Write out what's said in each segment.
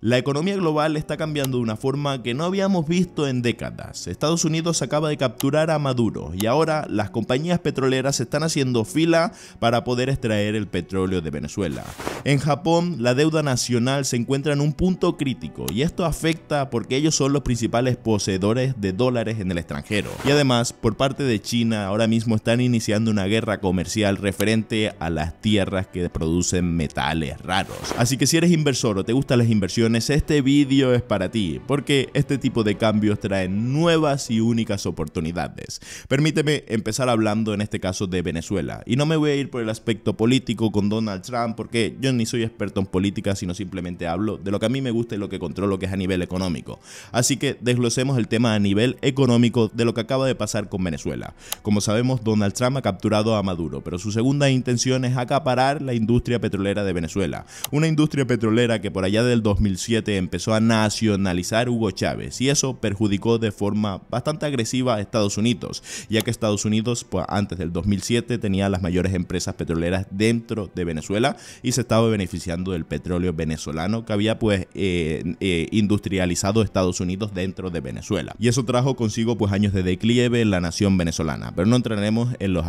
La economía global está cambiando de una forma que no habíamos visto en décadas. Estados Unidos acaba de capturar a Maduro y ahora las compañías petroleras están haciendo fila para poder extraer el petróleo de Venezuela. En Japón, la deuda nacional se encuentra en un punto crítico y esto afecta porque ellos son los principales poseedores de dólares en el extranjero. Y además, por parte de China, ahora mismo están iniciando una guerra comercial referente a las tierras que producen metales raros. Así que si eres inversor o te gustan las inversiones, este vídeo es para ti, porque este tipo de cambios traen nuevas y únicas oportunidades. Permíteme empezar hablando en este caso de Venezuela, y no me voy a ir por el aspecto político con Donald Trump, porque yo ni soy experto en política, sino simplemente hablo de lo que a mí me gusta y lo que controlo, que es a nivel económico. Así que desglosemos el tema a nivel económico de lo que acaba de pasar con Venezuela. Como sabemos, Donald Trump ha capturado a Maduro, pero su segunda intención es acaparar la industria petrolera de Venezuela. Una industria petrolera que por allá del 2007 empezó a nacionalizar Hugo Chávez, y eso perjudicó de forma bastante agresiva a Estados Unidos, ya que Estados Unidos, pues, antes del 2007 tenía las mayores empresas petroleras dentro de Venezuela y se estaba beneficiando del petróleo venezolano que había industrializado Estados Unidos dentro de Venezuela, y eso trajo consigo pues años de declive en la nación venezolana. Pero no entraremos en los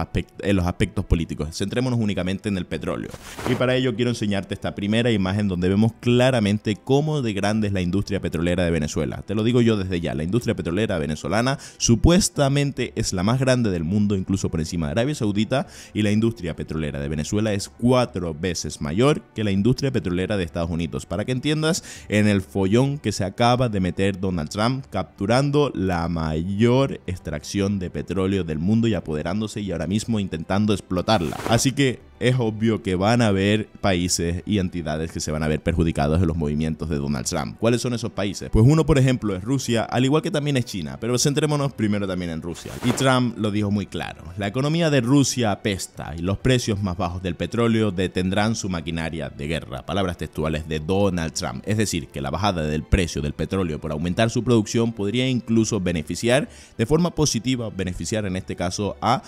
aspectos políticos, centrémonos únicamente en el petróleo, y para ello quiero enseñarte esta primera imagen donde vemos claramente cómo de grande es la industria petrolera de Venezuela. Te lo digo yo desde ya, la industria petrolera venezolana supuestamente es la más grande del mundo, incluso por encima de Arabia Saudita, y la industria petrolera de Venezuela es 4 veces mayor que la industria petrolera de Estados Unidos. Para que entiendas en el follón que se acaba de meter Donald Trump, capturando la mayor extracción de petróleo del mundo y apoderándose y ahora mismo intentando explotarla. Así que es obvio que van a haber países y entidades que se van a ver perjudicados de los movimientos de Donald Trump. ¿Cuáles son esos países? Pues uno, por ejemplo, es Rusia, al igual que también es China, pero centrémonos primero también en Rusia. Y Trump lo dijo muy claro: la economía de Rusia apesta y los precios más bajos del petróleo detendrán su maquinaria de guerra. Palabras textuales de Donald Trump. Es decir, que la bajada del precio del petróleo por aumentar su producción podría incluso beneficiar de forma positiva, beneficiar en este caso a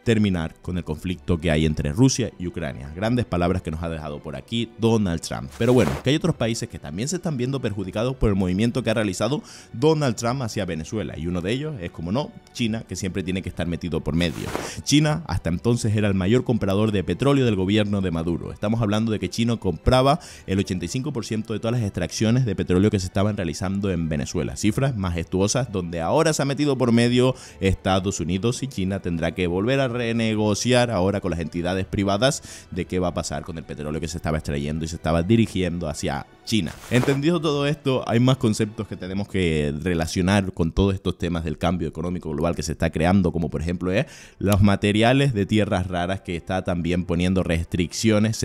terminar con el conflicto que hay entre Rusia y Ucrania. Grandes palabras que nos ha dejado por aquí Donald Trump. Pero bueno, que hay otros países que también se están viendo perjudicados por el movimiento que ha realizado Donald Trump hacia Venezuela, y uno de ellos es, como no, China, que siempre tiene que estar metido por medio. China hasta entonces era el mayor comprador de petróleo del gobierno de Maduro. Estamos hablando de que China compraba el 85% de todas las extracciones de petróleo que se estaban realizando en Venezuela. Cifras majestuosas donde ahora se ha metido por medio Estados Unidos, y China tendrá que volver a renegociar ahora con las entidades privadas de qué va a pasar con el petróleo que se estaba extrayendo y se estaba dirigiendo hacia China. Entendido todo esto, hay más conceptos que tenemos que relacionar con todos estos temas del cambio económico global que se está creando, como por ejemplo los materiales de tierras raras, que está también poniendo restricciones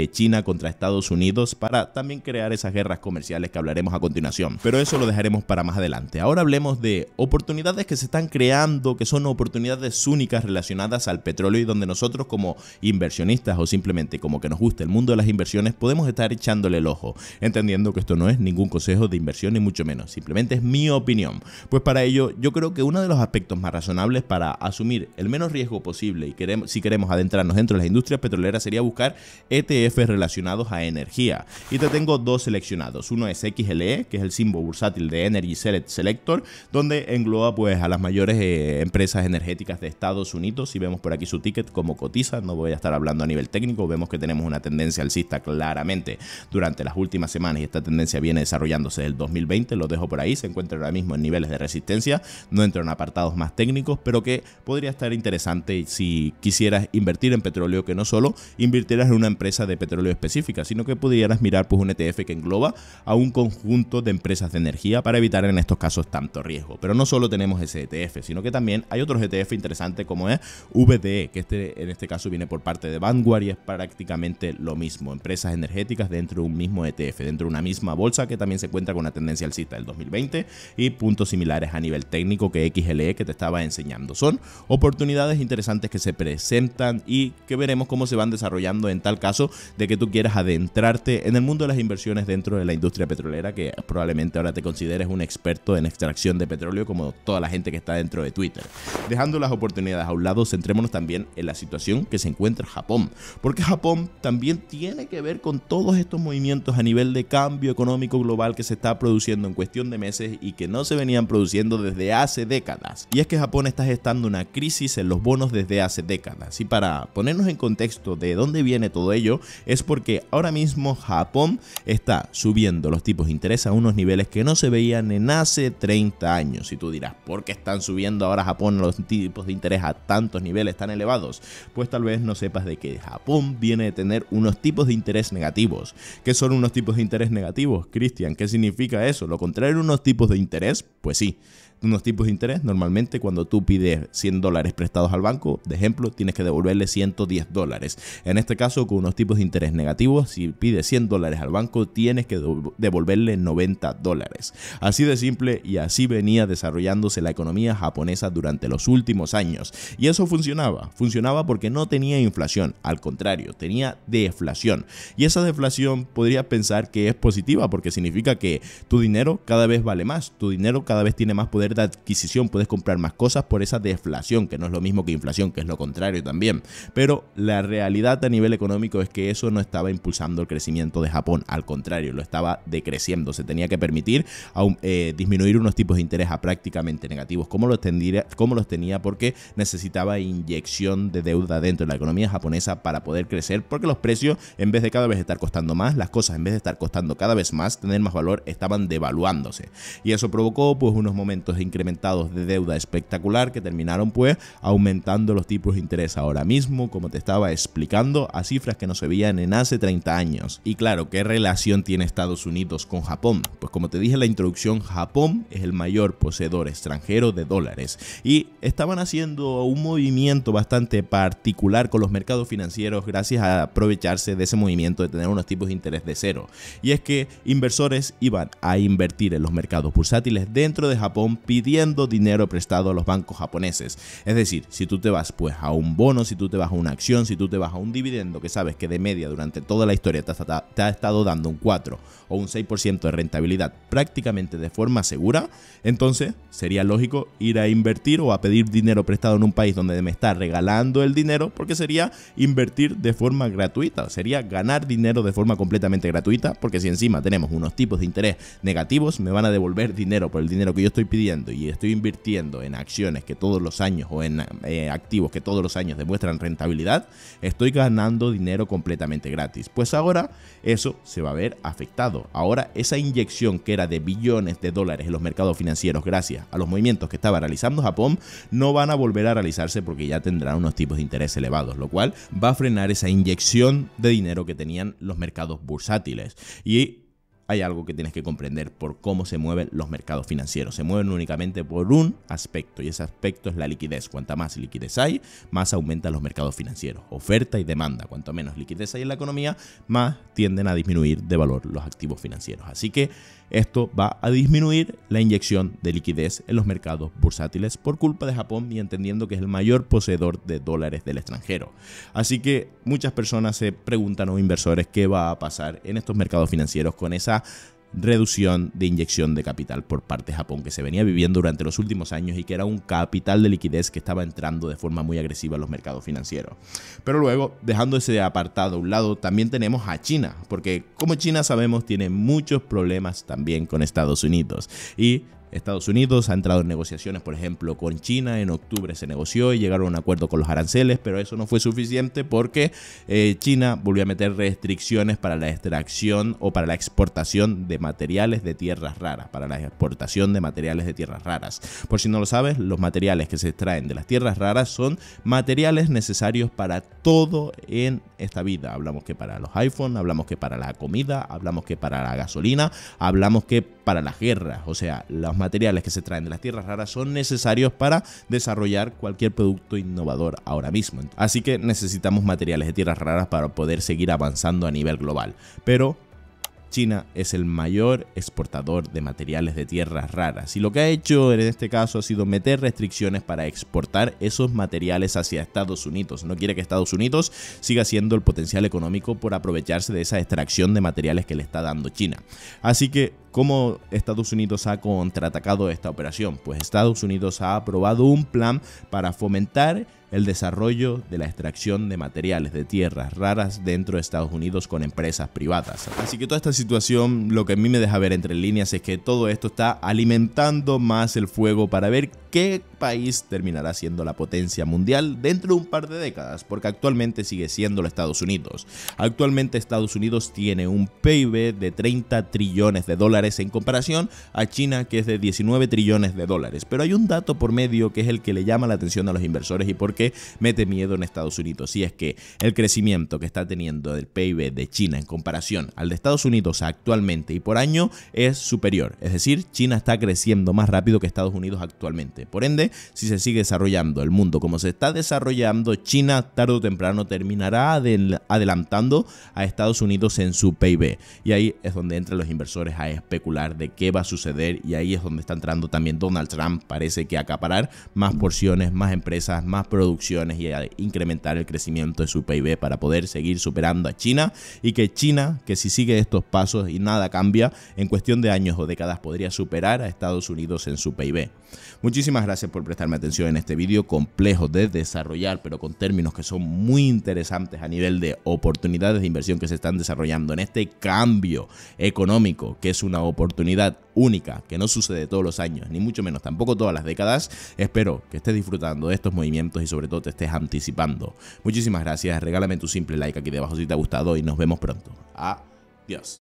China contra Estados Unidos para también crear esas guerras comerciales que hablaremos a continuación. Pero eso lo dejaremos para más adelante. Ahora hablemos de oportunidades que se están creando, que son oportunidades únicas relacionadas al petróleo, y donde nosotros como inversionistas o simplemente como que nos gusta el mundo de las inversiones podemos estar echándole el ojo, entendiendo que esto no es ningún consejo de inversión ni mucho menos, simplemente es mi opinión. Pues para ello yo creo que uno de los aspectos más razonables para asumir el menos riesgo posible y si queremos adentrarnos dentro de las industrias petroleras sería buscar ETFs relacionados a energía, y te tengo dos seleccionados. Uno es XLE, que es el símbolo bursátil de Energy Select Selector, donde engloba pues a las mayores empresas energéticas de Estados Unidos. Si vemos por aquí su ticket, como cotiza, no voy a estar hablando a nivel técnico, vemos que tenemos una tendencia alcista claramente durante las últimas semanas, y esta tendencia viene desarrollándose desde el 2020, lo dejo por ahí, se encuentra ahora mismo en niveles de resistencia, no entro en apartados más técnicos, pero que podría estar interesante si quisieras invertir en petróleo, que no solo invirtieras en una empresa de petróleo específica, sino que pudieras mirar pues un ETF que engloba a un conjunto de empresas de energía para evitar en estos casos tanto riesgo. Pero no solo tenemos ese ETF, sino que también hay otros ETF interesantes como es VDE, que en este caso viene por parte de Vanguard y es prácticamente lo mismo, empresas energéticas dentro de un mismo ETF, dentro de una misma bolsa, que también se encuentra con una tendencia alcista del 2020 y puntos similares a nivel técnico que XLE que te estaba enseñando. Son oportunidades interesantes que se presentan y que veremos cómo se van desarrollando en tal caso de que tú quieras adentrarte en el mundo de las inversiones dentro de la industria petrolera, que probablemente ahora te consideres un experto en extracción de petróleo como toda la gente que está dentro de Twitter. Dejando las oportunidades a un lado, lado, centrémonos también en la situación que se encuentra Japón, porque Japón también tiene que ver con todos estos movimientos a nivel de cambio económico global que se está produciendo en cuestión de meses y que no se venían produciendo desde hace décadas. Y es que Japón está gestando una crisis en los bonos desde hace décadas. Y para ponernos en contexto de dónde viene todo ello, es porque ahora mismo Japón está subiendo los tipos de interés a unos niveles que no se veían en hace 30 años. Y tú dirás, ¿por qué están subiendo ahora Japón los tipos de interés a tantos niveles tan elevados? Pues tal vez no sepas de que Japón viene de tener unos tipos de interés negativos. ¿Qué son unos tipos de interés negativos, Cristian? ¿Qué significa eso? ¿Lo contrario de unos tipos de interés? Pues sí. Unos tipos de interés, normalmente cuando tú pides $100 prestados al banco, de ejemplo, tienes que devolverle $110. En este caso, con unos tipos de interés negativos, si pides $100 al banco, tienes que devolverle $90. Así de simple, y así venía desarrollándose la economía japonesa durante los últimos años. Y eso funcionaba porque no tenía inflación, al contrario, tenía deflación. Y esa deflación podrías pensar que es positiva porque significa que tu dinero cada vez vale más, tu dinero cada vez tiene más poder de adquisición, puedes comprar más cosas por esa deflación, que no es lo mismo que inflación, que es lo contrario también. Pero la realidad a nivel económico es que eso no estaba impulsando el crecimiento de Japón, al contrario, lo estaba decreciendo. Se tenía que permitir disminuir unos tipos de interés a prácticamente negativos, como los tenía porque necesitaba inyección de deuda dentro de la economía japonesa para poder crecer, porque los precios, en vez de cada vez estar costando más, las cosas en vez de estar costando cada vez más, tener más valor, estaban devaluándose. Y eso provocó pues unos momentos incrementados de deuda espectacular que terminaron pues aumentando los tipos de interés ahora mismo, como te estaba explicando, a cifras que no se veían en hace 30 años. Y claro, ¿qué relación tiene Estados Unidos con Japón? Pues como te dije en la introducción, Japón es el mayor poseedor extranjero de dólares y estaban haciendo un movimiento bastante particular con los mercados financieros gracias a aprovecharse de ese movimiento de tener unos tipos de interés de cero. Y es que inversores iban a invertir en los mercados bursátiles dentro de Japón pidiendo dinero prestado a los bancos japoneses. Es decir, si tú te vas pues a un bono, si tú te vas a una acción, si tú te vas a un dividendo que sabes que de media durante toda la historia te ha estado dando un 4 o un 6% de rentabilidad prácticamente de forma segura, entonces sería lógico ir a invertir o a pedir dinero prestado en un país donde me está regalando el dinero, porque sería invertir de forma gratuita, sería ganar dinero de forma completamente gratuita, porque si encima tenemos unos tipos de interés negativos, me van a devolver dinero por el dinero que yo estoy pidiendo y estoy invirtiendo en acciones que todos los años o en activos que todos los años demuestran rentabilidad, estoy ganando dinero completamente gratis. Pues ahora eso se va a ver afectado. Ahora esa inyección que era de billones de dólares en los mercados financieros gracias a los movimientos que estaba realizando Japón no van a volver a realizarse porque ya tendrán unos tipos de interés elevados, lo cual va a frenar esa inyección de dinero que tenían los mercados bursátiles. Y hay algo que tienes que comprender por cómo se mueven los mercados financieros. Se mueven únicamente por un aspecto y ese aspecto es la liquidez. Cuanta más liquidez hay, más aumentan los mercados financieros. Oferta y demanda. Cuanto menos liquidez hay en la economía, más tienden a disminuir de valor los activos financieros. Así que esto va a disminuir la inyección de liquidez en los mercados bursátiles por culpa de Japón y entendiendo que es el mayor poseedor de dólares del extranjero. Así que muchas personas se preguntan o inversores qué va a pasar en estos mercados financieros con esa reducción de inyección de capital por parte de Japón que se venía viviendo durante los últimos años y que era un capital de liquidez que estaba entrando de forma muy agresiva en los mercados financieros. Pero luego, dejando ese apartado a un lado, también tenemos a China, porque como China sabemos tiene muchos problemas también con Estados Unidos y Estados Unidos ha entrado en negociaciones, por ejemplo, con China. En octubre se negoció y llegaron a un acuerdo con los aranceles, pero eso no fue suficiente porque China volvió a meter restricciones para la extracción o para la exportación de materiales de tierras raras, para la exportación de materiales de tierras raras. Por si no lo sabes, los materiales que se extraen de las tierras raras son materiales necesarios para todo en esta vida. Hablamos que para los iPhones, hablamos que para la comida, hablamos que para la gasolina, hablamos que para las guerras. O sea, los materiales que se traen de las tierras raras son necesarios para desarrollar cualquier producto innovador ahora mismo. Así que necesitamos materiales de tierras raras para poder seguir avanzando a nivel global. Pero China es el mayor exportador de materiales de tierras raras y lo que ha hecho en este caso ha sido meter restricciones para exportar esos materiales hacia Estados Unidos. No quiere que Estados Unidos siga siendo el potencial económico por aprovecharse de esa extracción de materiales que le está dando China. Así que, ¿cómo Estados Unidos ha contraatacado esta operación? Pues Estados Unidos ha aprobado un plan para fomentar el desarrollo de la extracción de materiales de tierras raras dentro de Estados Unidos con empresas privadas. Así que toda esta situación, lo que a mí me deja ver entre líneas es que todo esto está alimentando más el fuego para ver qué país terminará siendo la potencia mundial dentro de un par de décadas, porque actualmente sigue siendo los Estados Unidos. Actualmente Estados Unidos tiene un PIB de 30 trillones de dólares en comparación a China, que es de 19 trillones de dólares. Pero hay un dato por medio que es el que le llama la atención a los inversores y por qué mete miedo en Estados Unidos, y es que el crecimiento que está teniendo el PIB de China en comparación al de Estados Unidos actualmente y por año es superior. Es decir, China está creciendo más rápido que Estados Unidos actualmente. Por ende, si se sigue desarrollando el mundo como se está desarrollando, China tarde o temprano terminará adelantando a Estados Unidos en su PIB. Y ahí es donde entran los inversores a especular de qué va a suceder, y ahí es donde está entrando también Donald Trump. Parece que acaparar más porciones, más empresas, más producciones y a incrementar el crecimiento de su PIB para poder seguir superando a China, y que China, que si sigue estos pasos y nada cambia, en cuestión de años o décadas podría superar a Estados Unidos en su PIB. Muchísimas gracias por prestarme atención en este vídeo complejo de desarrollar, pero con términos que son muy interesantes a nivel de oportunidades de inversión que se están desarrollando en este cambio económico, que es una oportunidad única, que no sucede todos los años, ni mucho menos tampoco todas las décadas. Espero que estés disfrutando de estos movimientos y sobre todo te estés anticipando. Muchísimas gracias, regálame tu simple like aquí debajo si te ha gustado y nos vemos pronto. Adiós.